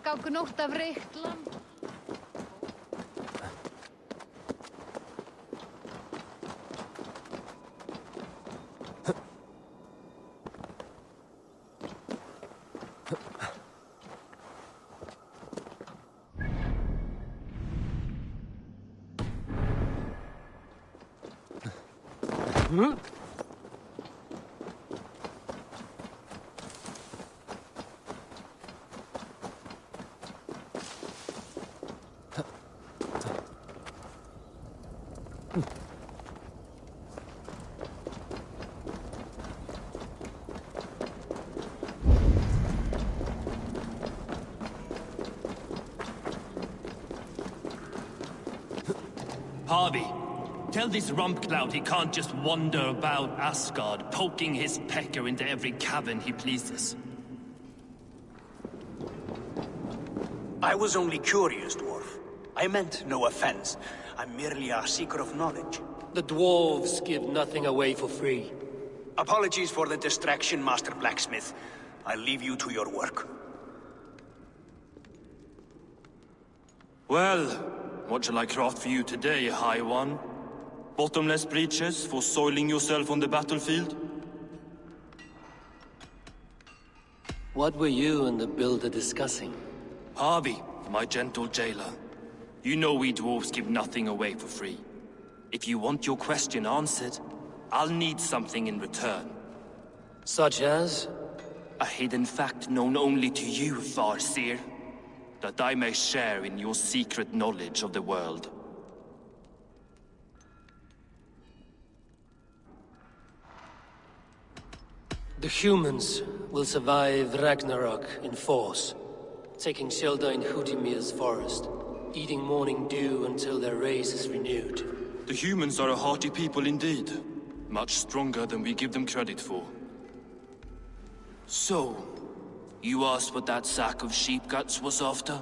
á gnótt af reykt lamb. Harvey, tell this rumpcloud he can't just wander about Asgard, poking his pecker into every cavern he pleases. I was only curious, dwarf. I meant no offense. I'm merely a seeker of knowledge. The dwarves give nothing away for free. Apologies for the distraction, Master Blacksmith. I'll leave you to your work. Well, what shall I craft for you today, High One? Bottomless breeches for soiling yourself on the battlefield? What were you and the builder discussing? Harvey, my gentle jailer. You know we dwarves give nothing away for free. If you want your question answered, I'll need something in return. Such as? A hidden fact known only to you, Farseer. That I may share in your secret knowledge of the world. The humans will survive Ragnarok in force, taking shelter in Hutimir's forest, eating morning dew until their race is renewed. The humans are a hearty people indeed. Much stronger than we give them credit for. So, you asked what that sack of sheep guts was after?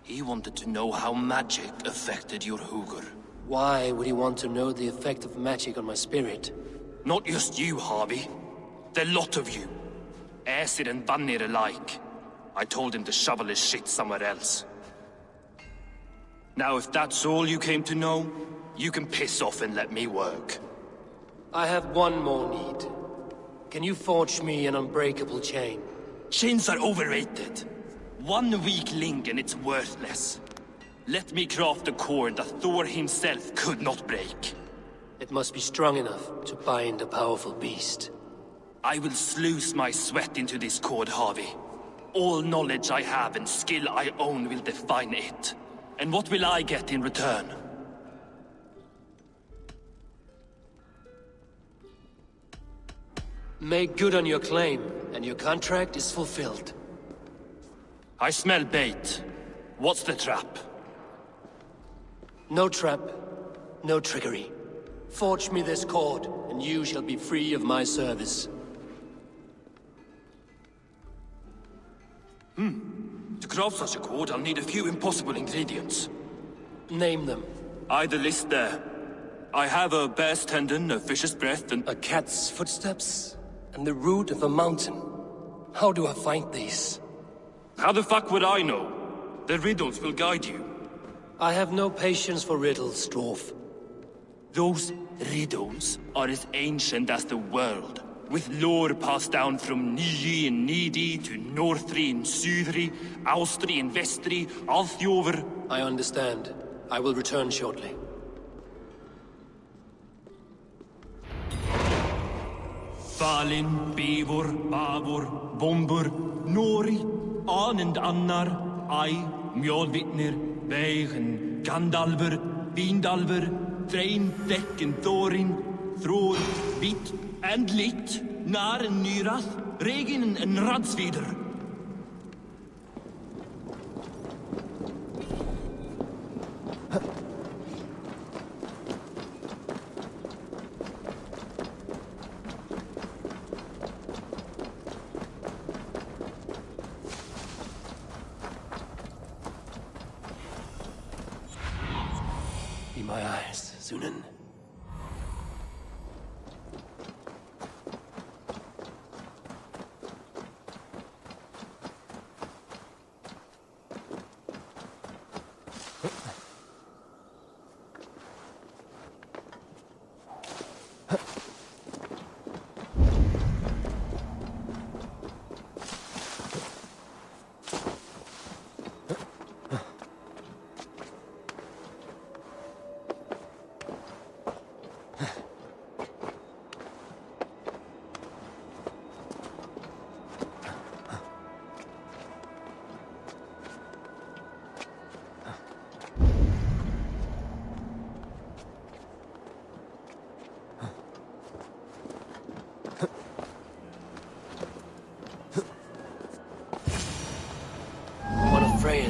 He wanted to know how magic affected your Hugr. Why would he want to know the effect of magic on my spirit? Not just you, Harvey. The lot of you. Aesir and Vanir alike. I told him to shovel his shit somewhere else. Now if that's all you came to know, you can piss off and let me work. I have one more need. Can you forge me an unbreakable chain? Chains are overrated. One weak link and it's worthless. Let me craft a cord that Thor himself could not break. It must be strong enough to bind a powerful beast. I will sluice my sweat into this cord, Harvey. All knowledge I have and skill I own will define it. And what will I get in return? Make good on your claim, and your contract is fulfilled. I smell bait. What's the trap? No trap, no trickery. Forge me this cord, and you shall be free of my service. To craft such a cord, I'll need a few impossible ingredients. Name them. The list there. I have a bear's tendon, a fish's breath, and... A cat's footsteps, and the root of a mountain. How do I find these? How the fuck would I know? The riddles will guide you. I have no patience for riddles, dwarf. Those riddles are as ancient as the world, with lore passed down from Niji and Nidi to Northri and Sudri, Austri and Vestri, Althjover. I understand. I will return shortly. Falin, Bivor, Bavor, Bombur, Nori, Anand Annar, Ai, Mjolvitnir, Veigen, Gandalver, Vindalver, Threin, Dekken, Thorin, Thror, Vit, and Lit, Nar and Nyrath, Regin and Radsvider. Be my eyes, Sunan.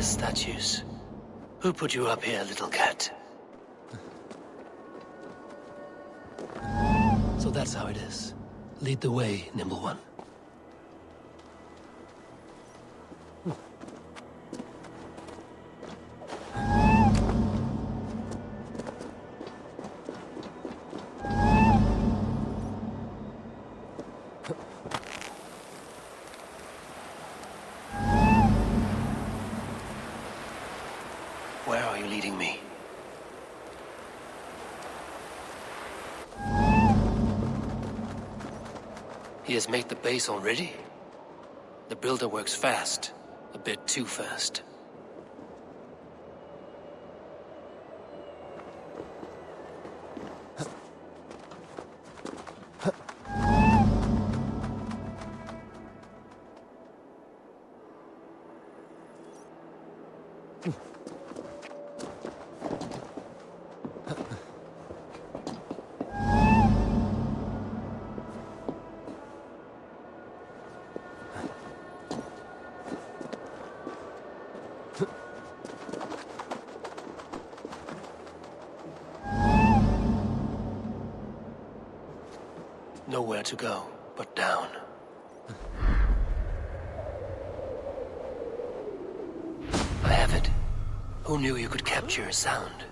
Endless statues. Who put you up here, little cat? So that's how it is. Lead the way, nimble one. Where are you leading me? He has made the base already? The builder works fast. A bit too fast. Nowhere to go but down. I have it. Who knew you could capture a sound?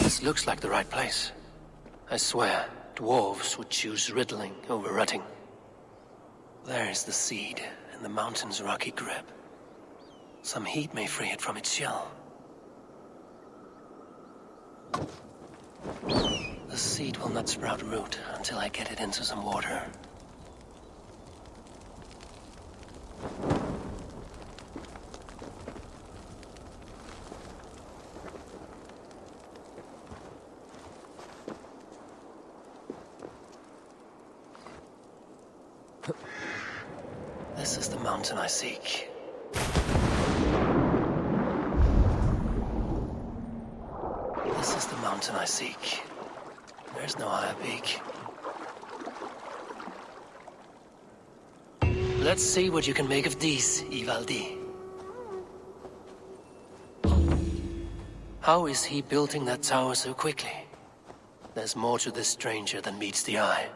This looks like the right place. I swear, dwarves would choose riddling over rutting. There is the seed in the mountain's rocky grip. Some heat may free it from its shell. The seed will not sprout root until I get it into some water. This is the mountain I seek. This is the mountain I seek. There's no higher peak. Let's see what you can make of these, Ivaldi. How is he building that tower so quickly? There's more to this stranger than meets the eye.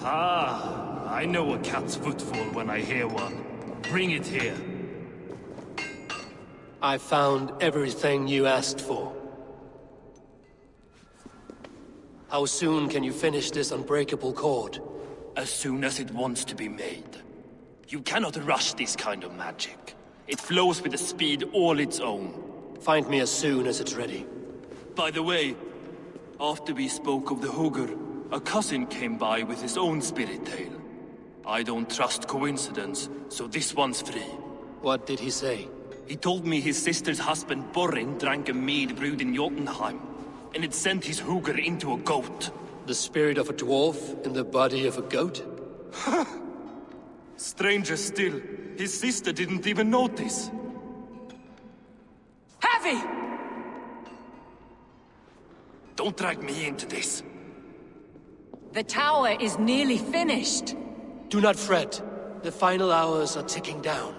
Ah, I know a cat's footfall when I hear one. Bring it here. I found everything you asked for. How soon can you finish this unbreakable cord? As soon as it wants to be made. You cannot rush this kind of magic. It flows with a speed all its own. Find me as soon as it's ready. By the way, after we spoke of the Hugr, a cousin came by with his own spirit tale. I don't trust coincidence, so this one's free. What did he say? He told me his sister's husband Borin drank a mead brewed in Jotunheim, and it sent his hooger into a goat. The spirit of a dwarf in the body of a goat? Stranger still, his sister didn't even notice. Heavy! Don't drag me into this. The tower is nearly finished. Do not fret. The final hours are ticking down.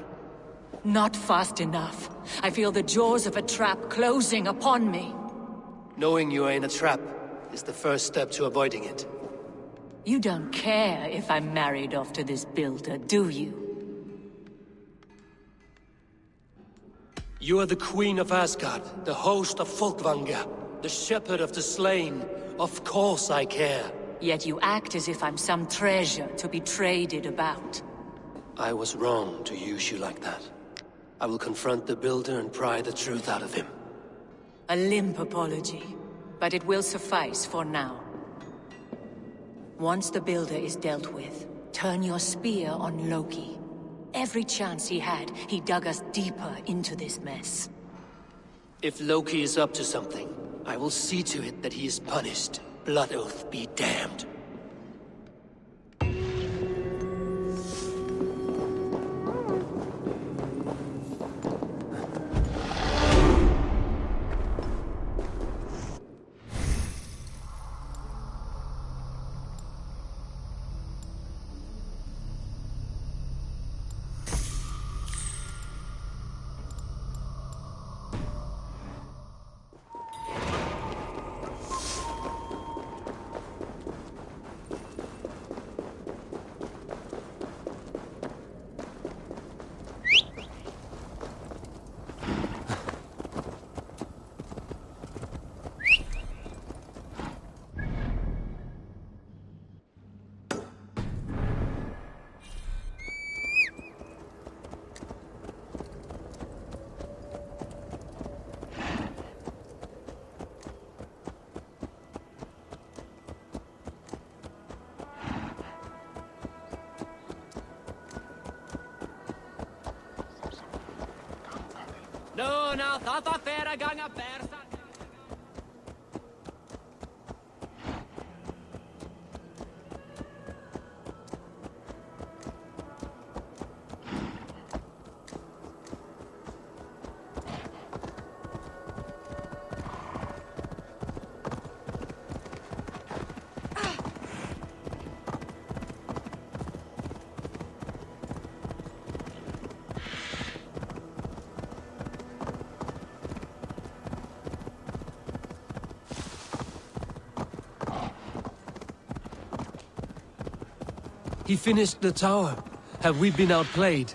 Not fast enough. I feel the jaws of a trap closing upon me. Knowing you are in a trap is the first step to avoiding it. You don't care if I'm married off to this builder, do you? You are the Queen of Asgard, the host of Folkvanga, the shepherd of the slain. Of course I care. Yet you act as if I'm some treasure to be traded about. I was wrong to use you like that. I will confront the builder and pry the truth out of him. A limp apology, but it will suffice for now. Once the builder is dealt with, turn your spear on Loki. Every chance he had, he dug us deeper into this mess. If Loki is up to something, I will see to it that he is punished. Blood Oath be damned. No, now thata fera ganga persa. He finished the tower. Have we been outplayed?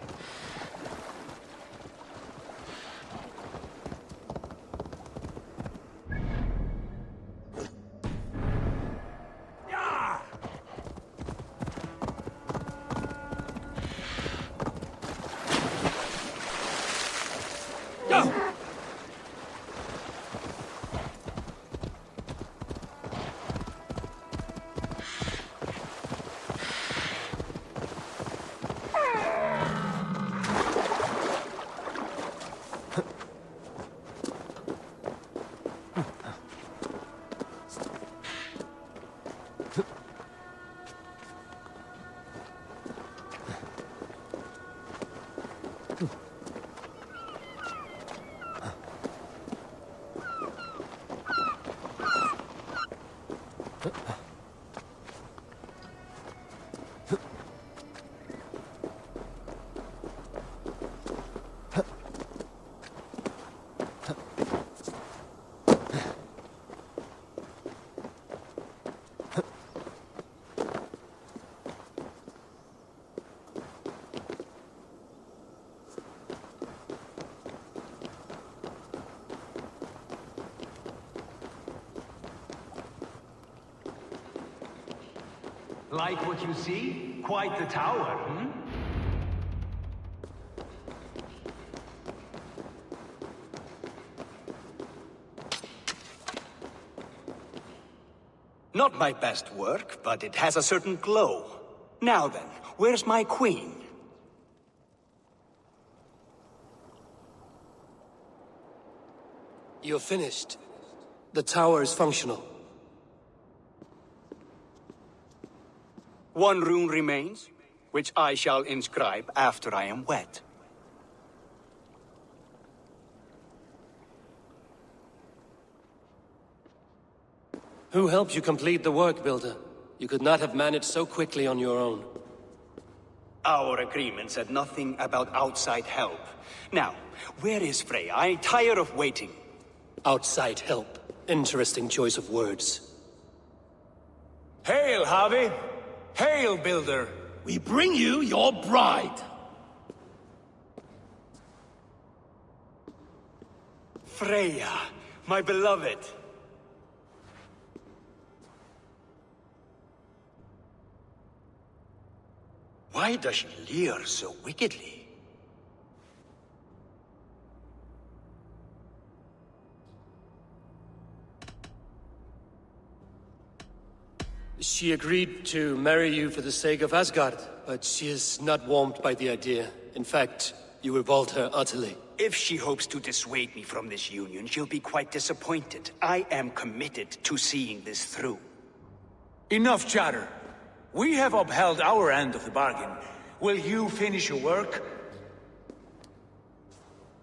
Like what you see? Quite the tower, hmm? Not my best work, but it has a certain glow. Now then, where's my queen? You're finished. The tower is functional. One rune remains, which I shall inscribe after I am wed. Who helped you complete the work, Builder? You could not have managed so quickly on your own. Our agreement said nothing about outside help. Now, where is Freya? I'm tired of waiting. Outside help. Interesting choice of words. Hail, Harvey! Hail, Builder! We bring you your bride. Freya, my beloved. Why does she leer so wickedly? She agreed to marry you for the sake of Asgard, but she is not warmed by the idea. In fact, you revolt her utterly. If she hopes to dissuade me from this union, she'll be quite disappointed. I am committed to seeing this through. Enough chatter. We have upheld our end of the bargain. Will you finish your work?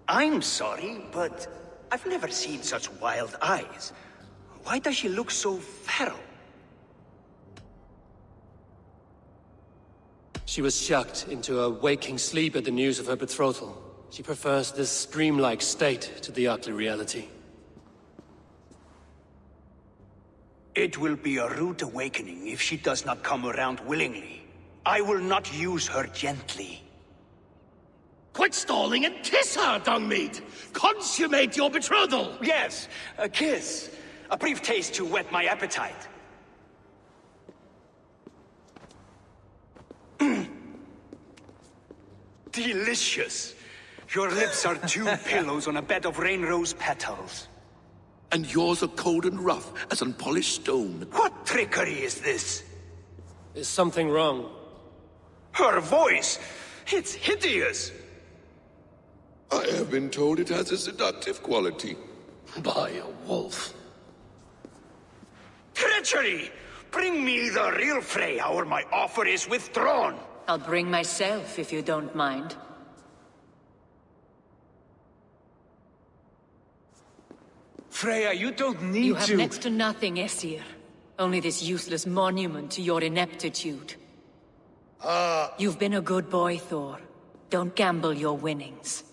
I'm sorry, but I've never seen such wild eyes. Why does she look so feral? She was shocked into a waking sleep at the news of her betrothal. She prefers this dreamlike state to the ugly reality. It will be a rude awakening if she does not come around willingly. I will not use her gently. Quit stalling and kiss her, Dungmeat! Consummate your betrothal! Yes, a kiss. A brief taste to whet my appetite. Delicious. Your lips are two pillows on a bed of rain rose petals. And yours are cold and rough as unpolished stone. What trickery is this? Is something wrong? Her voice! It's hideous! I have been told it has a seductive quality. By a wolf. Treachery! Bring me the real Freya or my offer is withdrawn! I'll bring myself if you don't mind. Freya, you don't need You have to... next to nothing, Aesir. Only this useless monument to your ineptitude. You've been a good boy, Thor. Don't gamble your winnings.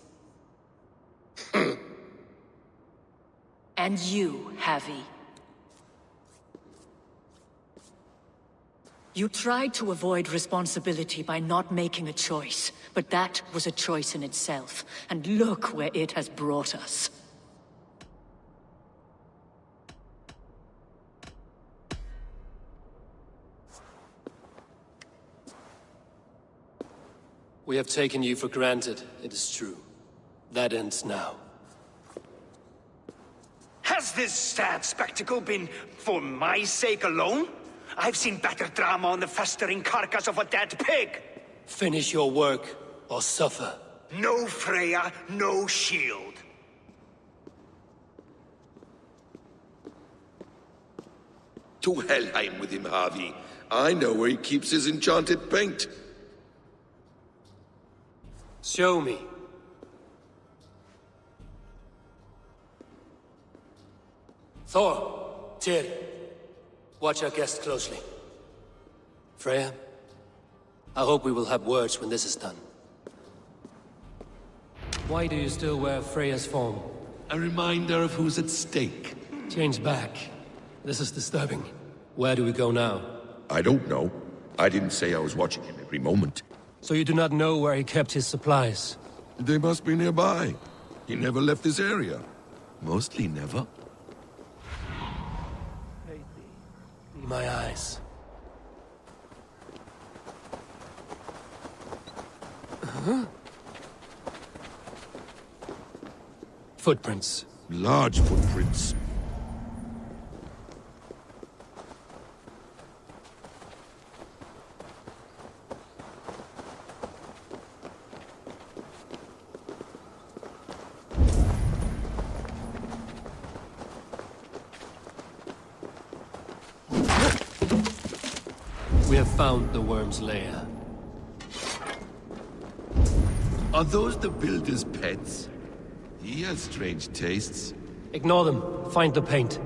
And you, Havi. You tried to avoid responsibility by not making a choice, but that was a choice in itself, and look where it has brought us. We have taken you for granted, it is true. That ends now. Has this sad spectacle been for my sake alone? I've seen better drama on the festering carcass of a dead pig! Finish your work, or suffer. No Freya, no shield. To Helheim with him, Harvey. I know where he keeps his enchanted paint. Show me. Thor, Tyr, watch our guest closely. Freya, I hope we will have words when this is done. Why do you still wear Freya's form? A reminder of who's at stake. Change back. This is disturbing. Where do we go now? I don't know. I didn't say I was watching him every moment. So you do not know where he kept his supplies? They must be nearby. He never left this area. Mostly never. See my eyes. Footprints. Large footprints. found the worm's lair. Are those the builder's pets? He has strange tastes. Ignore them. Find the paint.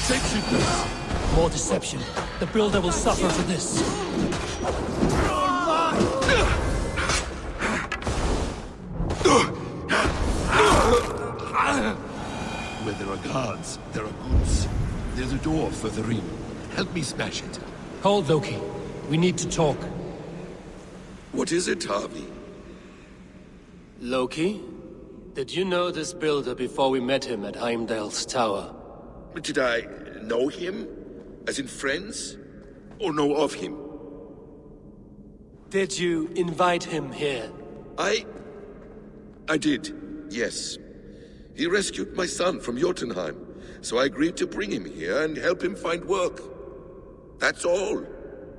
Shapeshifters! More deception. The builder will suffer for this. Where there are guards, there are goods. There's a door further in. Help me smash it. Hold, Loki. We need to talk. What is it, Harvey? Loki? Did you know this builder before we met him at Heimdall's tower? Did I know him? As in friends? Or know of him? Did you invite him here? I did, yes. He rescued my son from Jotunheim, so I agreed to bring him here and help him find work. That's all.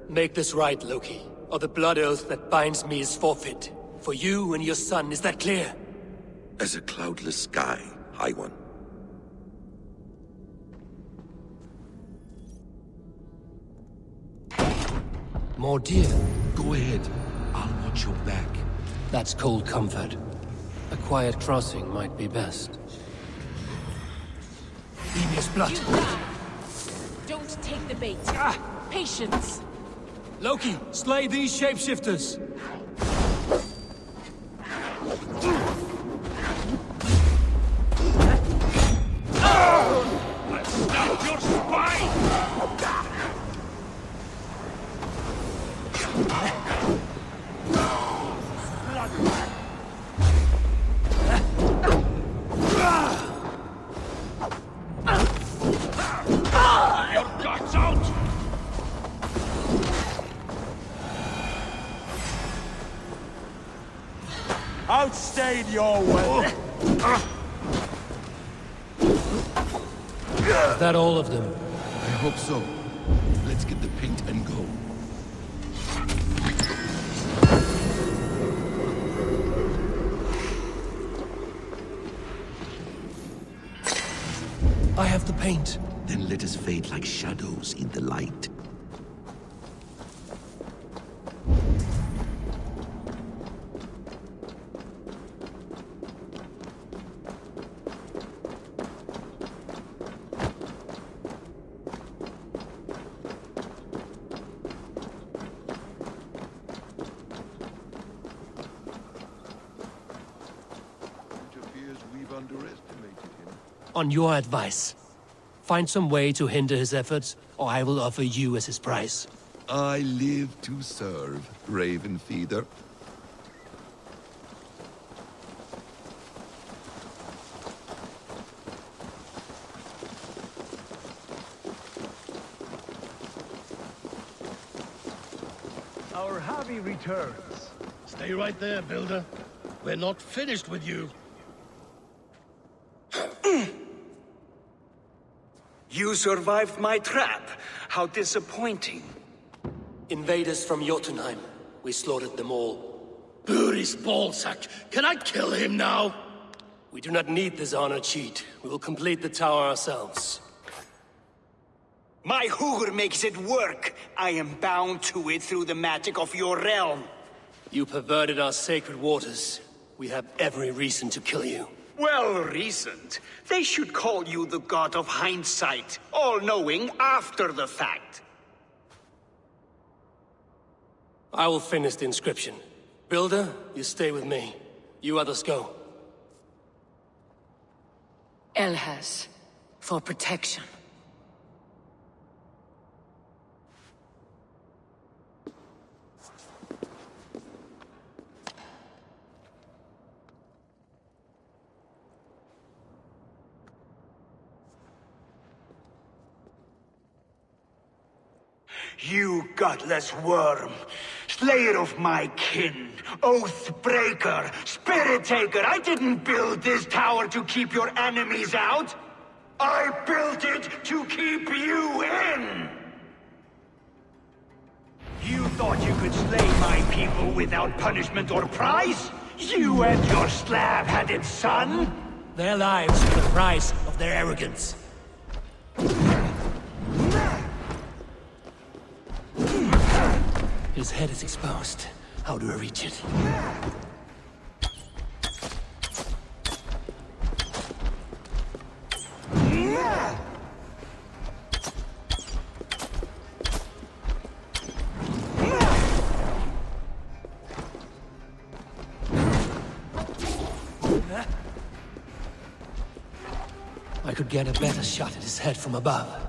Make this right, Loki, or the blood oath that binds me is forfeit. For you and your son, is that clear? As a cloudless sky, High One. More deer. Go ahead. I'll watch your back. That's cold comfort. A quiet crossing might be best. Devious blood. Don't take the bait. Patience. Loki, slay these shapeshifters. Snap your spine! Your guts out! I'll stay in your way. Is that all of them? I hope so. Let's get the paint and go. I have the paint. Then let us fade like shadows in the light. It appears we've underestimated him. On your advice. Find some way to hinder his efforts, or I will offer you as his price. I live to serve, Raven Feeder. Our Harvey returns. Stay right there, Builder. We're not finished with you. You survived my trap. How disappointing. Invaders from Jotunheim. We slaughtered them all. Buri's ballsack. Can I kill him now? We do not need this honor cheat. We will complete the tower ourselves. My Hugr makes it work. I am bound to it through the magic of your realm. You perverted our sacred waters. We have every reason to kill you. Well reasoned. They should call you the god of hindsight, all-knowing after the fact. I will finish the inscription. Builder, you stay with me. You others go. Elhas, for protection. You godless worm, slayer of my kin, oath breaker, spirit taker, I didn't build this tower to keep your enemies out. I built it to keep you in! You thought you could slay my people without punishment or prize? You and your slab-headed son? Their lives are the price of their arrogance. His head is exposed. How do I reach it? I could get a better shot at his head from above.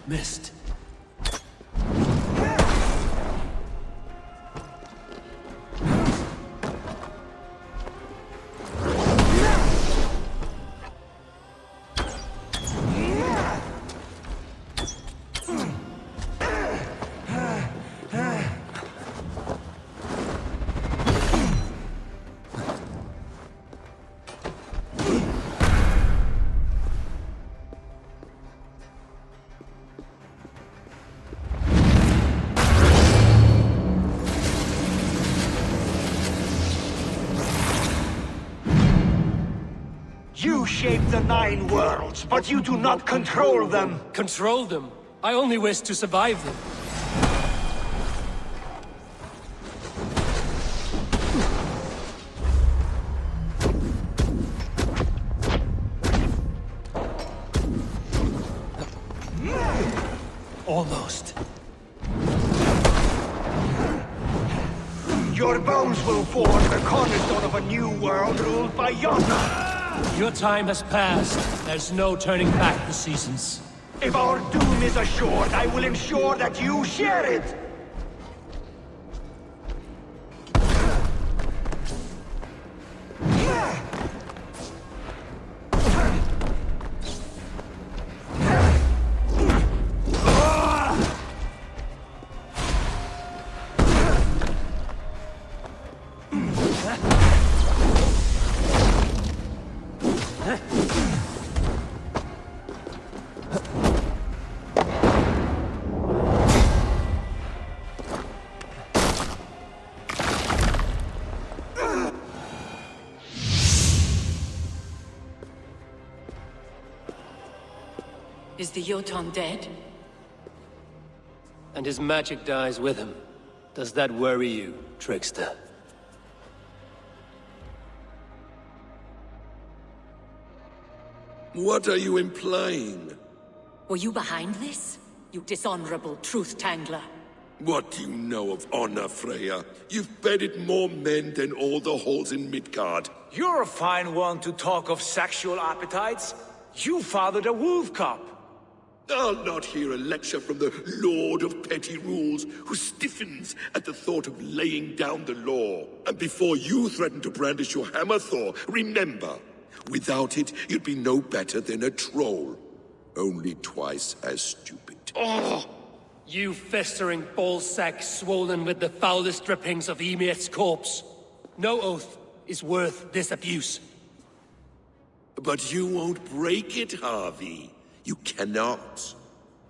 Missed. You shape the 9 worlds, but you do not control them. Control them? I only wish to survive them. Almost. Your bones will form the cornerstone of a new world ruled by Yona. Your time has passed. There's no turning back the seasons. If our doom is assured, I will ensure that you share it! Is the Jotun dead? And his magic dies with him. Does that worry you, trickster? What are you implying? Were you behind this? You dishonorable truth-tangler. What do you know of honor, Freya? You've bedded more men than all the halls in Midgard. You're a fine one to talk of sexual appetites. You fathered a wolf cub. I'll not hear a lecture from the Lord of Petty Rules, who stiffens at the thought of laying down the law. And before you threaten to brandish your hammer, Thor, remember, without it, you'd be no better than a troll. Only twice as stupid. Oh! You festering ballsack swollen with the foulest drippings of Ymir's corpse. No oath is worth this abuse. But you won't break it, Harvey. You cannot.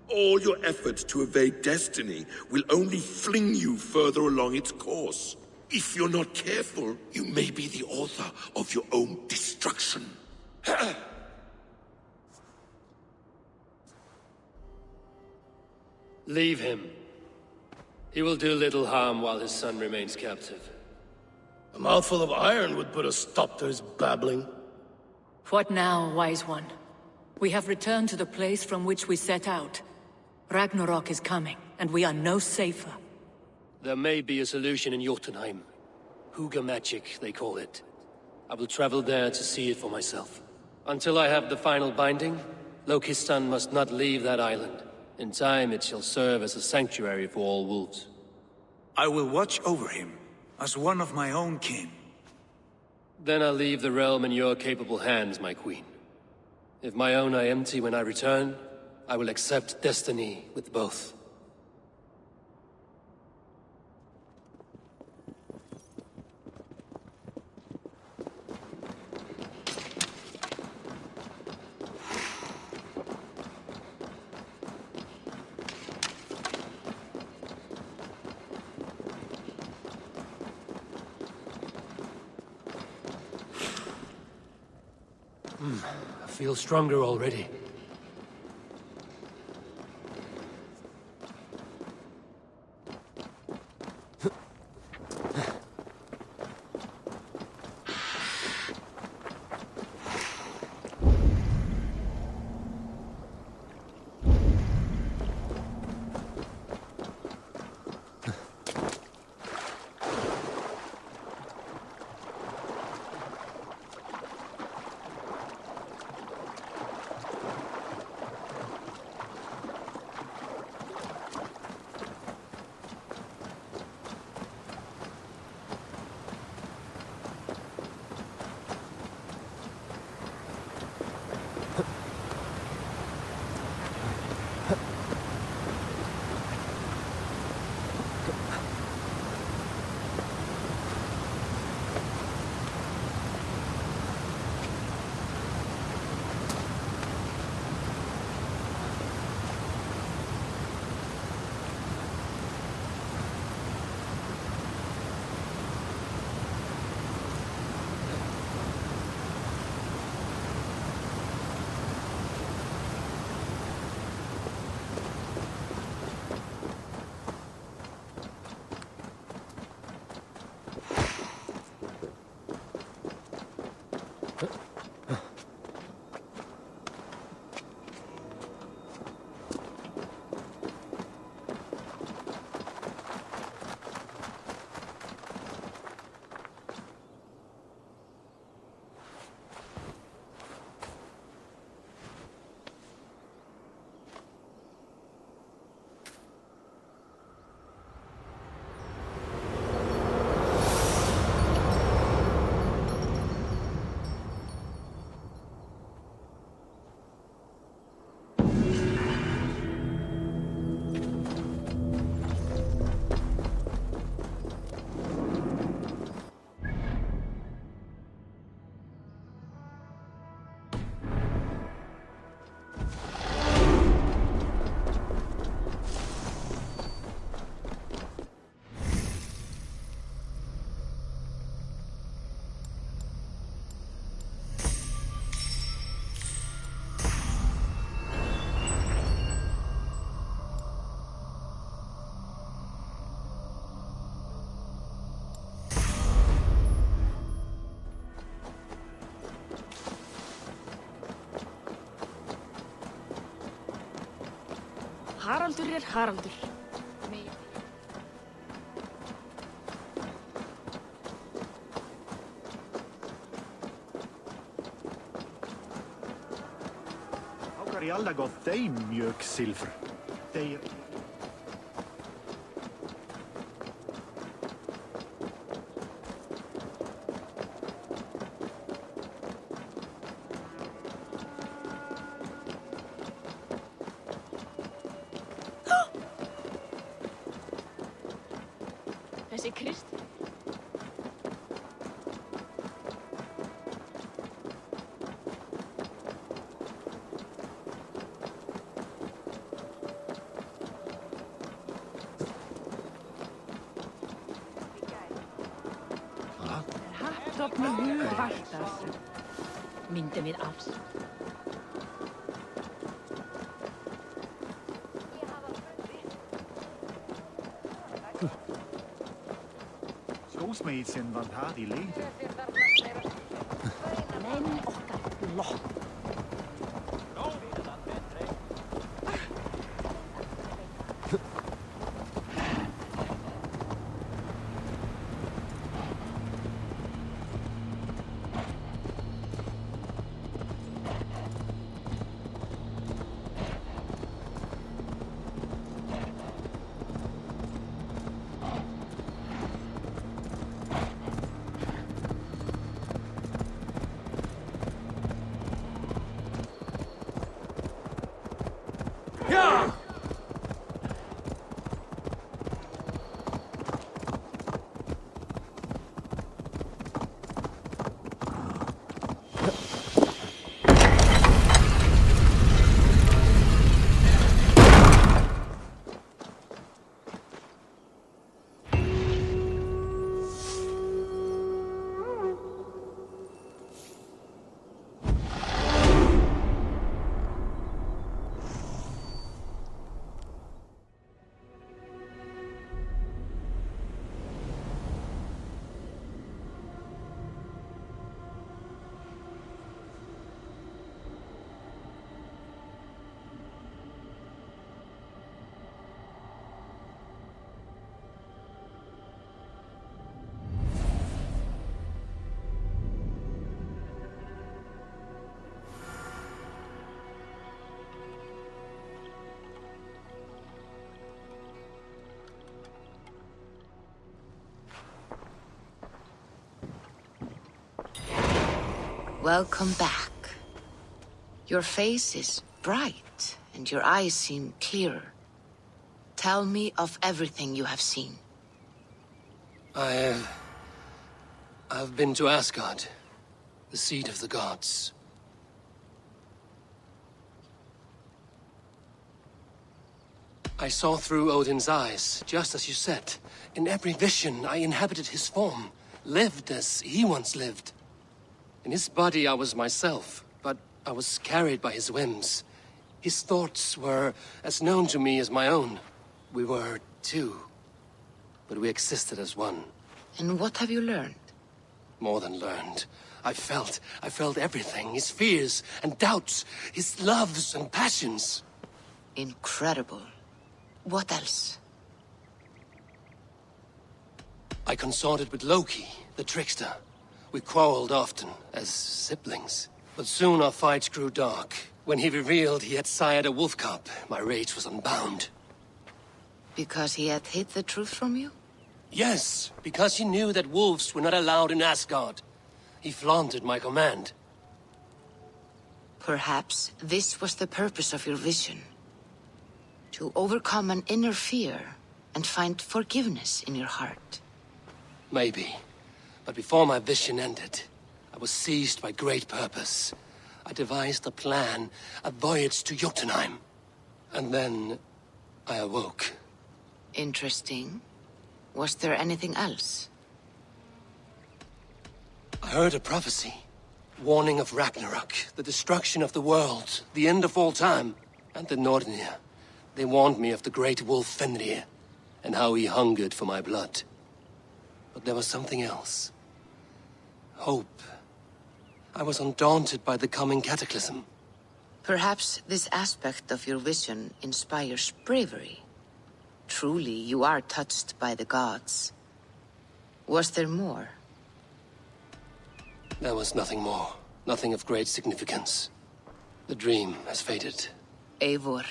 All your efforts to evade destiny will only fling you further along its course. If you're not careful, you may be the author of your own destruction. Leave him. He will do little harm while his son remains captive. A mouthful of iron would put a stop to his babbling. What now, wise one? We have returned to the place from which we set out. Ragnarok is coming, and we are no safer. There may be a solution in Jotunheim. Hugger magic, they call it. I will travel there to see it for myself. Until I have the final binding, Lokistan must not leave that island. In time, it shall serve as a sanctuary for all wolves. I will watch over him, as one of my own kin. Then I'll leave the realm in your capable hands, my queen. If my own are empty when I return, I will accept destiny with both. I feel stronger already. Haraldur Haraldur. How are alla got dig mjölksilver? Det Þessi Krist. Hatt med hudvaktas. Minte med afs. Skosmedsen Valhalla i lede. Men okkar blå. Welcome back. Your face is bright, and your eyes seem clearer. Tell me of everything you have seen. I've been to Asgard, the seat of the gods. I saw through Odin's eyes, just as you said. In every vision, I inhabited his form, lived as he once lived. In his body, I was myself, but I was carried by his whims. His thoughts were as known to me as my own. We were two, but we existed as one. And what have you learned? More than learned. I felt everything. His fears and doubts, his loves and passions. Incredible. What else? I consorted with Loki, the trickster. We quarreled often, as siblings. But soon our fights grew dark. When he revealed he had sired a wolf cub, my rage was unbound. Because he had hid the truth from you? Yes, because he knew that wolves were not allowed in Asgard. He flaunted my command. Perhaps this was the purpose of your vision. To overcome an inner fear and find forgiveness in your heart. Maybe. But before my vision ended, I was seized by great purpose. I devised a plan, a voyage to Jotunheim. And then I awoke. Interesting. Was there anything else? I heard a prophecy. Warning of Ragnarok, the destruction of the world, the end of all time. And the Nornir. They warned me of the great wolf Fenrir, and how he hungered for my blood. But there was something else. Hope. I was undaunted by the coming cataclysm. Perhaps this aspect of your vision inspires bravery. Truly, you are touched by the gods. Was there more? There was nothing more. Nothing of great significance. The dream has faded. Eivor,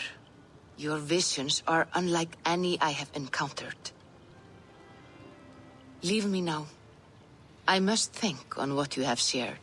your visions are unlike any I have encountered. Leave me now. I must think on what you have shared.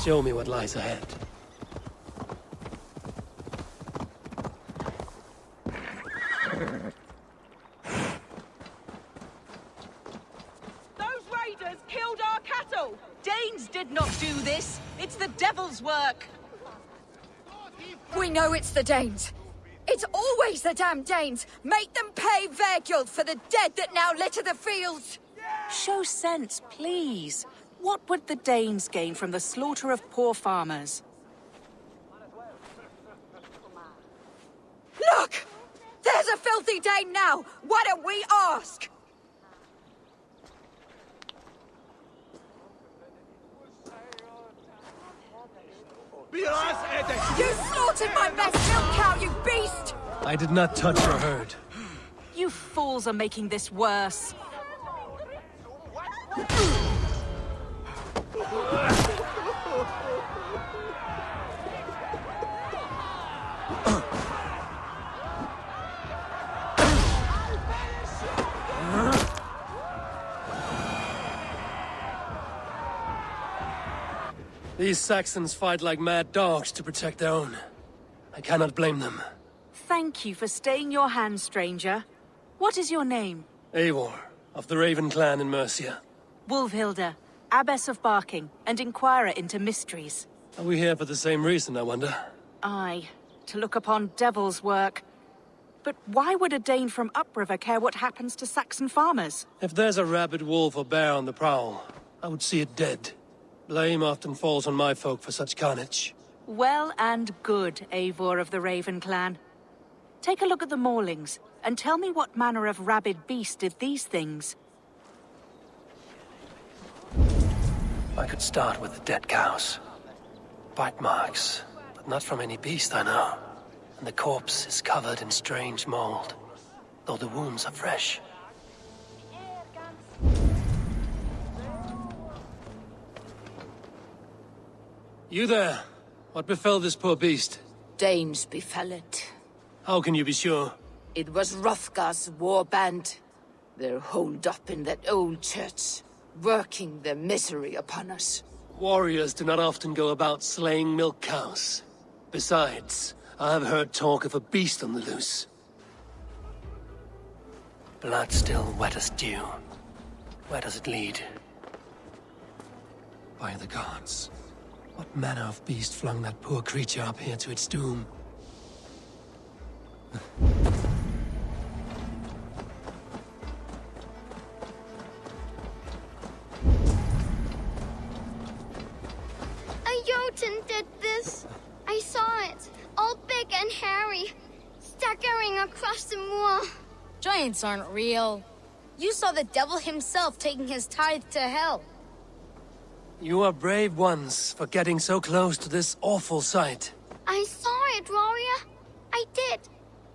Show me what lies ahead. Those raiders killed our cattle! Danes did not do this! It's the devil's work! We know it's the Danes! It's always the damn Danes! Make them pay Vergjöld for the dead that now litter the fields! Show sense, please. What would the Danes gain from the slaughter of poor farmers? Look! There's a filthy Dane now! Why don't we ask? You slaughtered my best milk cow, you beast! I did not touch your herd. You fools are making this worse. These Saxons fight like mad dogs to protect their own. I cannot blame them. Thank you for staying your hand, stranger. What is your name? Eivor, of the Raven clan in Mercia. Wolfhilda, Abbess of Barking, and Inquirer into mysteries. Are we here for the same reason, I wonder? Aye, to look upon devil's work. But why would a Dane from upriver care what happens to Saxon farmers? If there's a rabid wolf or bear on the prowl, I would see it dead. Blame often falls on my folk for such carnage. Well and good, Eivor of the Raven clan. Take a look at the maulings, and tell me what manner of rabid beast did these things. I could start with the dead cows. Bite marks, but not from any beast I know. And the corpse is covered in strange mold, though the wounds are fresh. You there? What befell this poor beast? Danes befell it. How can you be sure? It was Hrothgar's war band. They're holed up in that old church, working their misery upon us. Warriors do not often go about slaying milk cows. Besides, I have heard talk of a beast on the loose. Blood still wet as dew. Where does it lead? By the gods. What manner of beast flung that poor creature up here to its doom? A Jotun did this. I saw it, all big and hairy, staggering across the moor. Giants aren't real. You saw the devil himself taking his tithe to hell. You are brave ones for getting so close to this awful sight. I saw it, warrior. I did.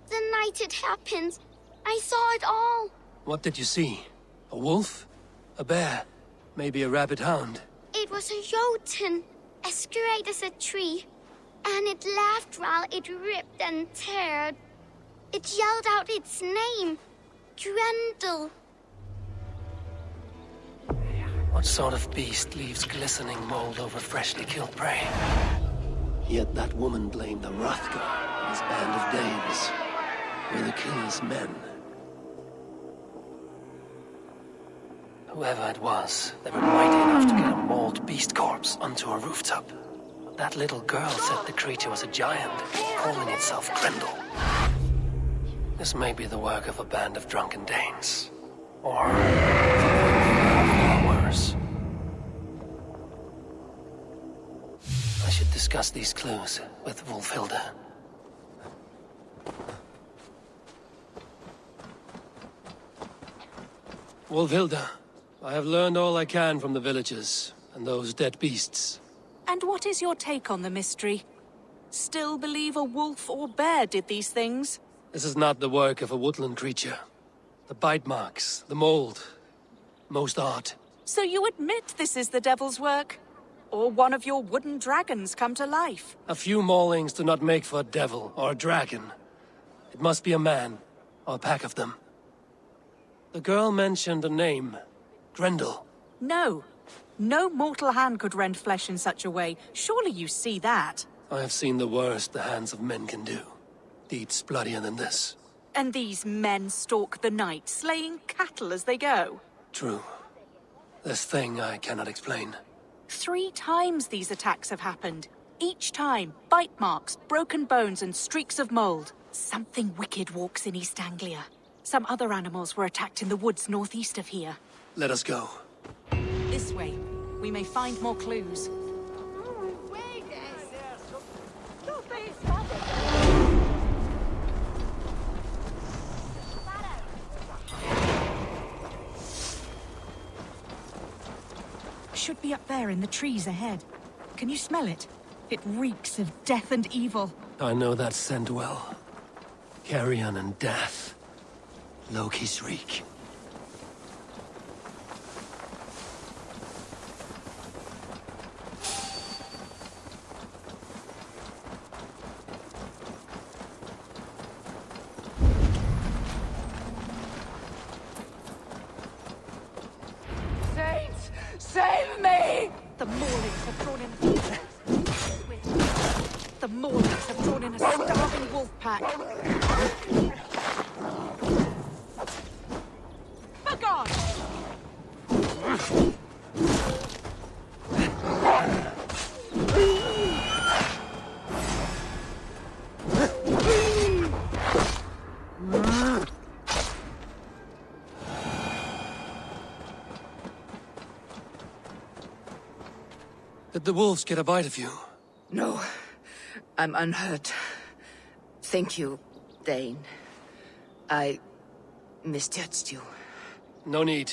The night it happened. I saw it all. What did you see? A wolf? A bear? Maybe a rabid hound? It was a Jotun, as great as a tree. And it laughed while it ripped and teared. It yelled out its name. Grendel. What sort of beast leaves glistening mold over freshly killed prey? Yet that woman blamed the Hrothgar and his band of Danes. Were the killer's men. Whoever it was, they were mighty enough to get a mauled beast corpse onto a rooftop. That little girl said the creature was a giant, calling itself Grendel. This may be the work of a band of drunken Danes. Or worse. I should discuss these clues with Wolfhilda. Wolfhilda, I have learned all I can from the villagers and those dead beasts. And what is your take on the mystery? Still believe a wolf or bear did these things? This is not the work of a woodland creature. The bite marks, the mold, most art. So you admit this is the devil's work? Or one of your wooden dragons come to life? A few maulings do not make for a devil or a dragon. It must be a man, or a pack of them. The girl mentioned a name. Grendel. No. No mortal hand could rend flesh in such a way. Surely you see that. I have seen the worst the hands of men can do. Deeds bloodier than this. And these men stalk the night, slaying cattle as they go. True. This thing I cannot explain. 3 times these attacks have happened. Each time, bite marks, broken bones, and streaks of mold. Something wicked walks in East Anglia. Some other animals were attacked in the woods northeast of here. Let us go. This way. we may find more clues. Should be up there in the trees ahead. Can you smell it? It reeks of death and evil. I know that scent well. Carrion and death. Loki's reek. Saints, save me! The Maulings have drawn in The Maulings have drawn in a starving wolf pack. Begone! Did the wolves get a bite of you? No, I'm unhurt. Thank you, Dane. I misjudged you. No need.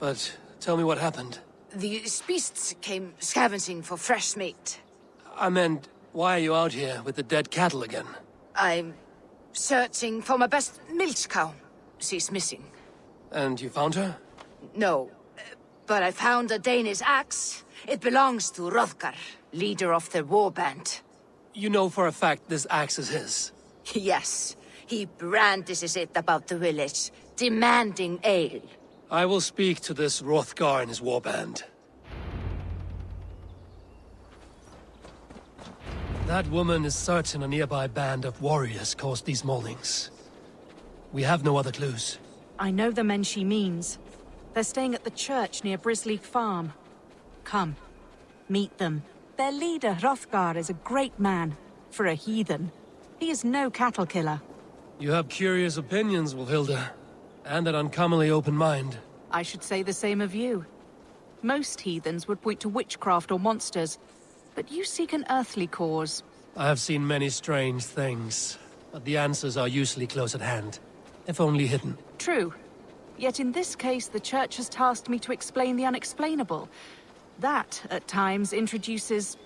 But tell me what happened. These beasts came scavenging for fresh meat. I meant, why are you out here with the dead cattle again? I'm searching for my best milch cow. She's missing. And you found her? No, but I found a Danish axe. It belongs to Hrothgar, leader of the warband. You know for a fact this axe is his? Yes, he brandishes it about the village, demanding ale. I will speak to this Hrothgar and his warband. That woman is certain a nearby band of warriors caused these maulings. We have no other clues. I know the men she means. They're staying at the church near Brisleek Farm. Come, meet them. Their leader, Hrothgar, is a great man. For a heathen. He is no cattle killer. You have curious opinions, Wolfhilda. And an uncommonly open mind. I should say the same of you. Most heathens would point to witchcraft or monsters, but you seek an earthly cause. I have seen many strange things, but the answers are usually close at hand, if only hidden. True. Yet in this case, the Church has tasked me to explain the unexplainable. That, at times, introduces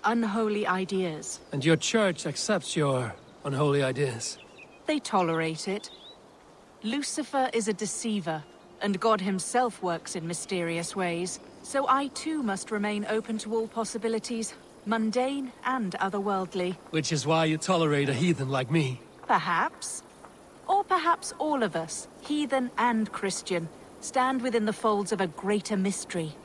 unholy ideas. And your Church accepts your unholy ideas? They tolerate it. Lucifer is a deceiver, and God himself works in mysterious ways. So I too must remain open to all possibilities, mundane and otherworldly. Which is why you tolerate a heathen like me. Perhaps. Or perhaps all of us, heathen and Christian, stand within the folds of a greater mystery.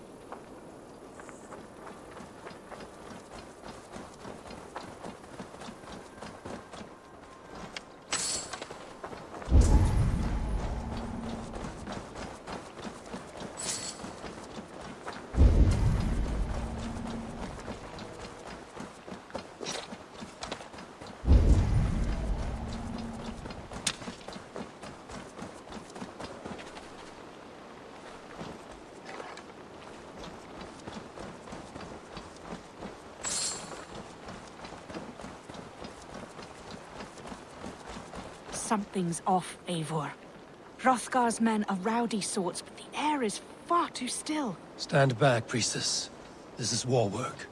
Something's off, Eivor. Hrothgar's men are rowdy sorts, but the air is far too still. Stand back, priestess. This is war work.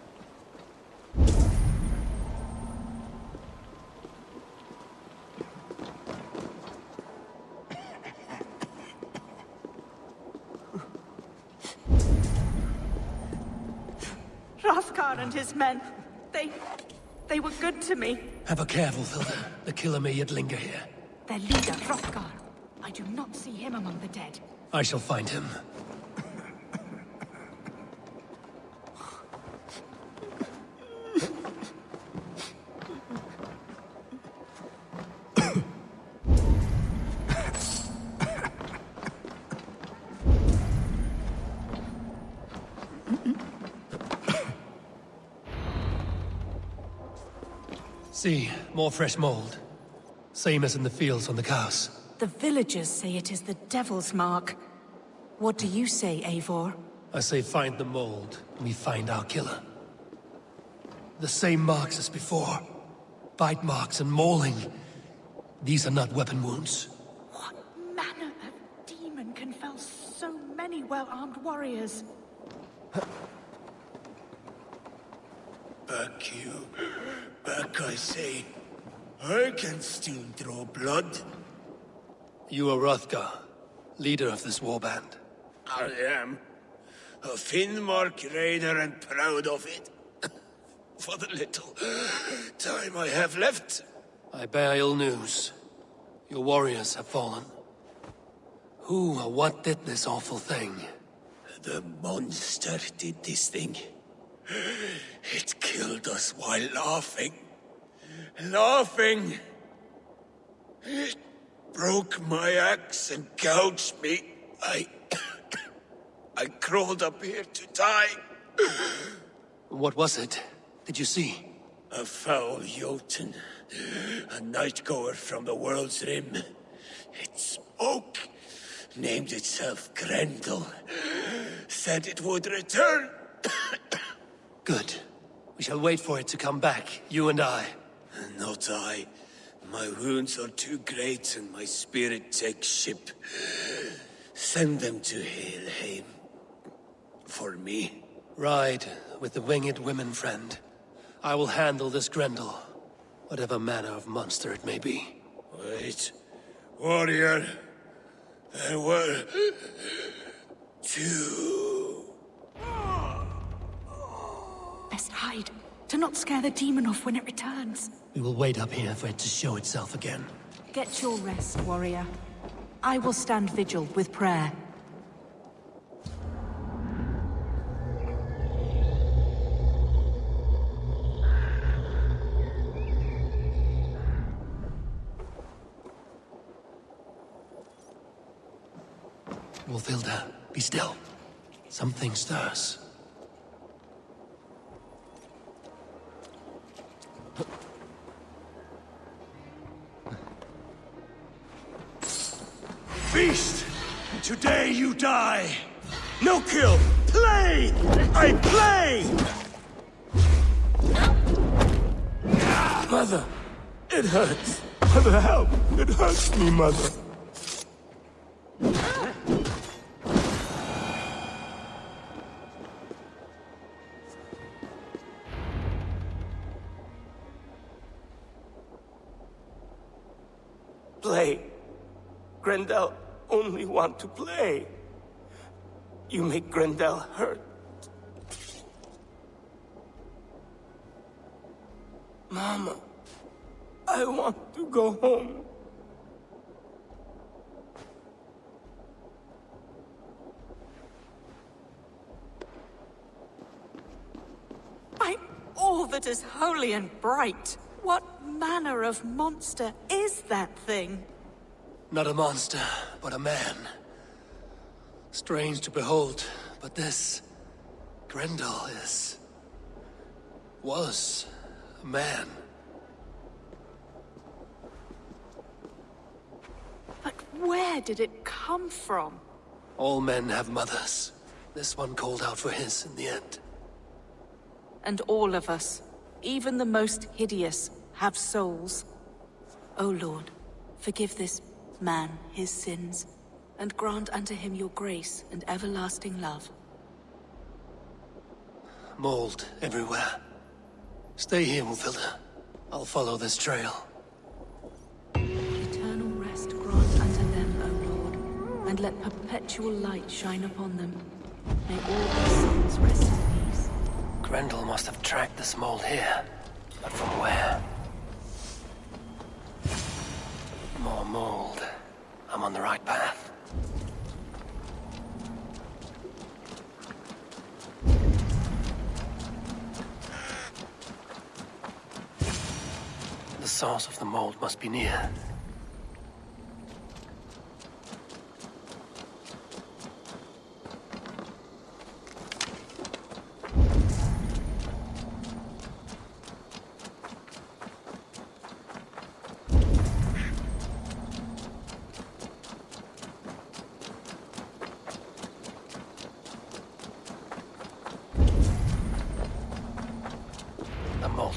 Hrothgar and his men, they were good to me. Have a careful, Hilda. The killer may yet linger here. Their leader, Hrothgar. I do not see him among the dead. I shall find him. See, more fresh mold. Same as in the fields on the cows. The villagers say it is the Devil's Mark. What do you say, Eivor? I say find the mold, and we find our killer. The same marks as before. Bite marks and mauling. These are not weapon wounds. What manner of demon can fell so many well-armed warriors? Back you. Back, I say. I can still draw blood. You are Hrothgar, leader of this warband. I am. A Finnmark raider and proud of it. For the little time I have left. I bear ill news. Your warriors have fallen. Who or what did this awful thing? The monster did this thing. It killed us while laughing. Laughing! It broke my axe and gouged me. I crawled up here to die. What was it? Did you see? A foul Jotun. A night-goer from the world's rim. It spoke. Named itself Grendel. Said it would return. Good. We shall wait for it to come back, you and I. Not I. My wounds are too great and my spirit takes ship. Send them to Helheim. For me. Ride with the winged women friend. I will handle this Grendel, whatever manner of monster it may be. Wait. Warrior. There were... two... Best hide, to not scare the demon off when it returns. We will wait up here for it to show itself again. Get your rest, warrior. I will stand vigil with prayer. Wolfilda, be still. Something stirs. Beast! Today you die! No kill! Play! I play! Mother! It hurts! Mother, help! It hurts me, Mother! Play. Grendel only want to play. You make Grendel hurt. Mama, I want to go home. By all that is holy and bright, what manner of monster is that thing? Not a monster, but a man. Strange to behold, but this... Grendel was a man. But where did it come from? All men have mothers. This one called out for his in the end. And all of us, even the most hideous, have souls. O Lord, forgive this man his sins, and grant unto him your grace and everlasting love. Mold everywhere. Stay here, Wolfilda. I'll follow this trail. Eternal rest grant unto them, O Lord, and let perpetual light shine upon them. May all their sins rest in peace. Grendel must have tracked this mold here, but from where? More mold. I'm on the right path. The source of the mold must be near.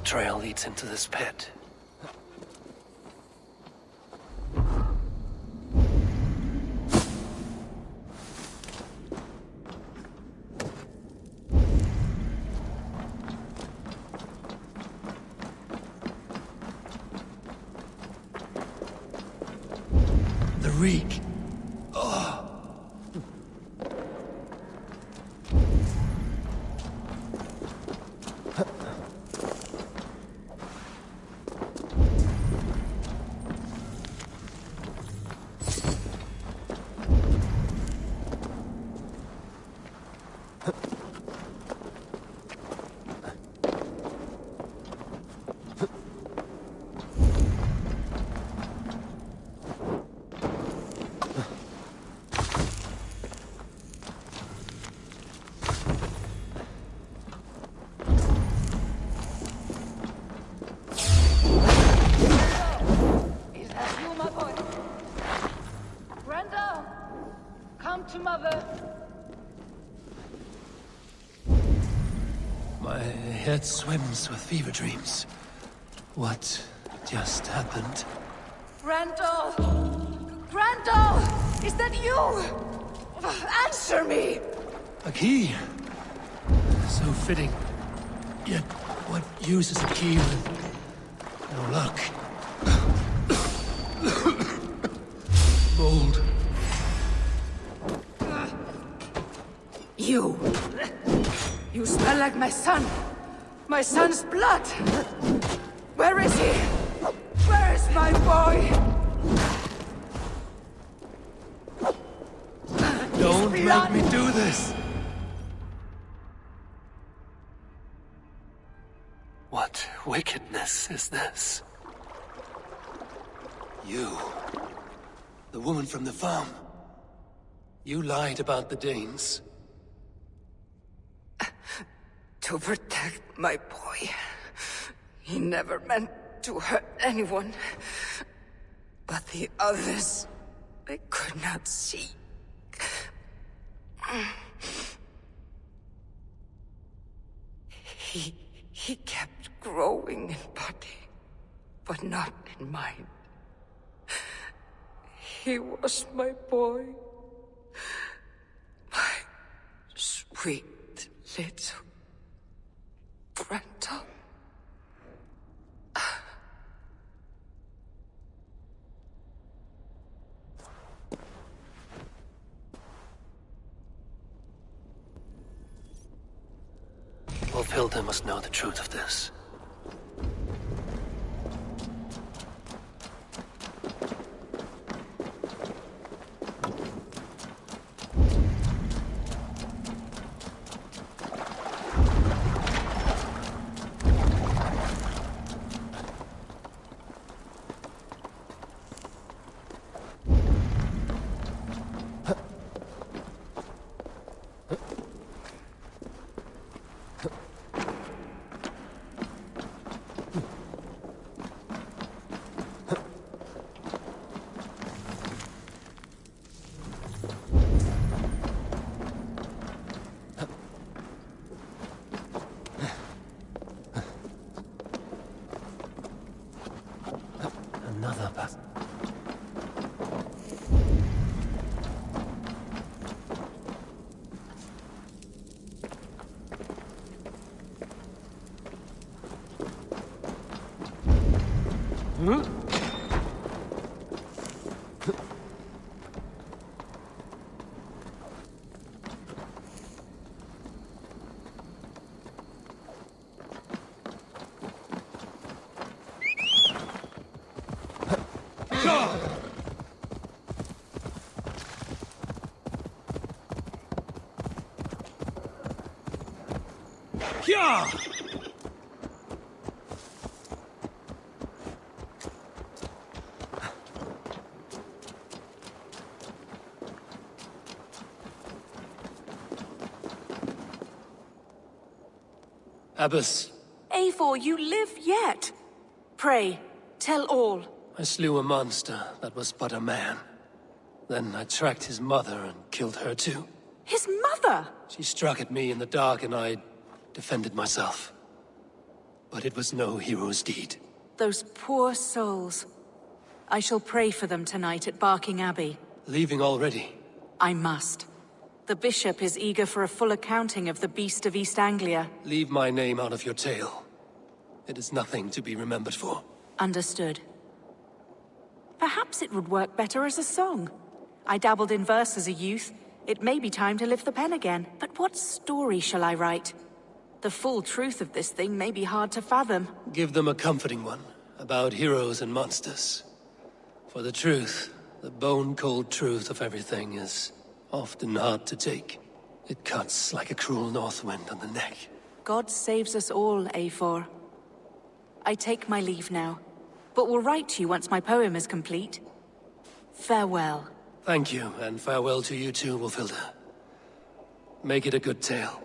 trail leads into this pit. The reek. To mother. My head swims with fever dreams. What just happened? Randall! Randall! Is that you? Answer me! A key! So fitting. Yet, what use is a key with no luck? Mold. You smell like my son. My son's blood. Where is he? Where is my boy? Don't make me do this! What wickedness is this? You. The woman from the farm. You lied about the Danes. To protect my boy. He never meant to hurt anyone. But the others, they could not see. He kept growing in body, but not in mind. He was my boy. My sweet little Randall. Wolfhilda must know the truth of this. Another path. Yeah! Abbess. Eivor, you live yet. Pray, tell all. I slew a monster that was but a man. Then I tracked his mother and killed her too. His mother? She struck at me in the dark and I defended myself. but it was no hero's deed. Those poor souls. I shall pray for them tonight at Barking Abbey. Leaving already? I must. The bishop is eager for a full accounting of the Beast of East Anglia. Leave my name out of your tale. It is nothing to be remembered for. Understood. Perhaps it would work better as a song. I dabbled in verse as a youth. It may be time to lift the pen again. But what story shall I write? The full truth of this thing may be hard to fathom. Give them a comforting one, about heroes and monsters. For the truth, the bone-cold truth of everything is often hard to take. It cuts like a cruel north wind on the neck. God saves us all, Eivor. I take my leave now, but will write to you once my poem is complete. Farewell. Thank you, and farewell to you too, Wolfilda. Make it a good tale.